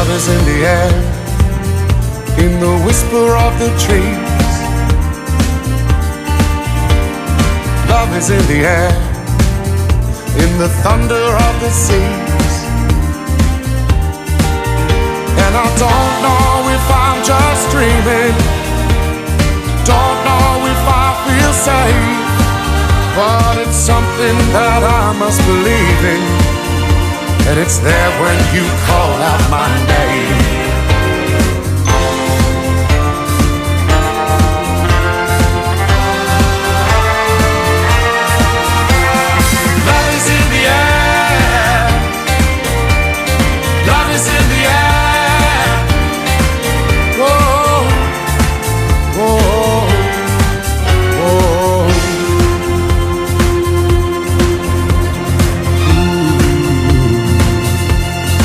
Love is in the air, in the whisper of the trees. Love is in the air, in the thunder of the seas. And I don't know if I'm just dreaming, don't know if I feel safe, but it's something that I must believe in, and it's there when you call out my name.